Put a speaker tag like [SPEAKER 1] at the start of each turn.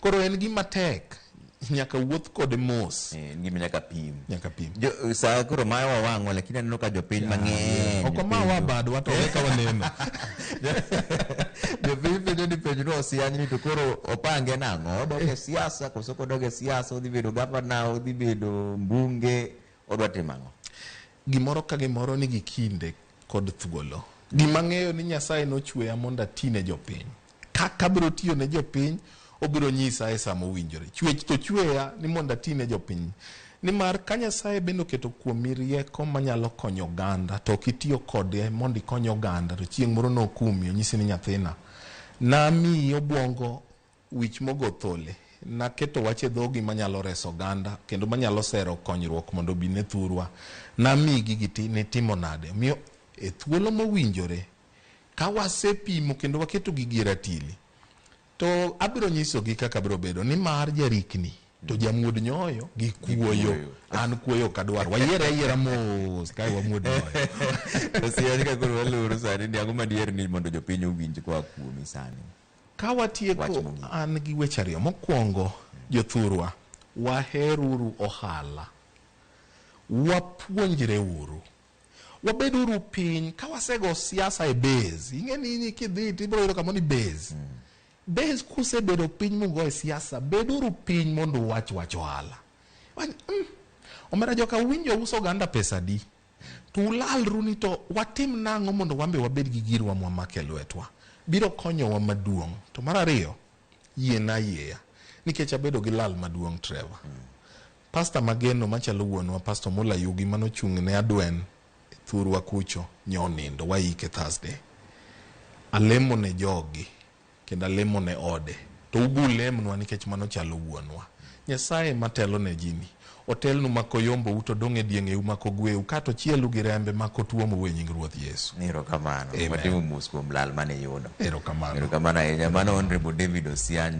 [SPEAKER 1] Koro en gima tek nyaka wuoth kode mos.
[SPEAKER 2] Gima nyaka pim.
[SPEAKER 1] Sa
[SPEAKER 2] koro mayo wawang'o lakini aneno ka jopiny mang'eny.
[SPEAKER 1] Ok mawa badwa to ka waneno.
[SPEAKER 2] Jopiny penjo ni penjo no osianyni to koro opange nang'o? Odoge siasa koso kodoge siasa, odhi bedo gavana, odhi bedo mbunge, odwa timo ang'o?
[SPEAKER 1] Gimoro ka gimoro nigi kinde kod thuolo. Gima ng'eyo ni Nyasaye nochweya mondo atine jopiny. Kaka biro tiyo ne jopiny, obiro nyisa e sama owinjore. Chwech to chweya ni mondo atine jopiny. Nimar ka Nyasaye bende oketo kuomi rieko manyalo konyo oganda, to kitiyo kode mondo ikony oganda, to chieng' moro nokumi onyisi ni nyathina, namiyi obwongo wich mogo thole, naketo wach e dhogi manyalo reso oganda kendo manyalo sero konyruok mondo obi ne thurwa, namiyi gigi ne timo nade. Miyo e thuolo mowinjore ka wasepimo kendo waketo gigi e ratili, to abiro nyisogi kaka biro bedo. Ni mar jarikni to jamuod nyoyo gi kuoyo. An kuoyo kadwar wayiera mos kai wamuod nyoyo.
[SPEAKER 2] Osiani ka koro waloro sani ni ang'o madier ni mondo jopiny owinj kwa kuomi sani?
[SPEAKER 1] Ka watieko an gi weche ariyo. Mokwongo, jothurwa, waheruru ohala, wapuonjre uru, wabeduru piny. Ka wasego siasa e base, ing'eni kidhi tibiro yudo kama ni base. Base kusebedo piny mugo e siasa, beduru piny mondo wach ohala. Omera joka winjo uso ganda pesa di. To ulalru ni to watim nang'o mondo wambe wabed gi girwa mwamake lwetwa. Biro konyowa maduong'. To mar ariyo, yie na yieya. Nikech abedo gi lal maduong' Trevor. Pastor Mageno machalo wuonwa, Pastor Mola Yugi manochung' ne Adwen thurwa kucho nyonindo waike Thursday. Alemo ne jogi kendo alemo ne ode. To ubu lemnwa nikech mano chalo wuonwa. Nyasaye matelo ne jini. Otelnu mako yombo uto donge dienge umako gweu kato chielu gi rembe mako tuo mo nying Ruoth Yesu.
[SPEAKER 2] Erokamano. Watimo mos kuom lal mane yudo.
[SPEAKER 1] Erokamano.
[SPEAKER 2] Erokamano ahinya. Mano Honorable David Osiany.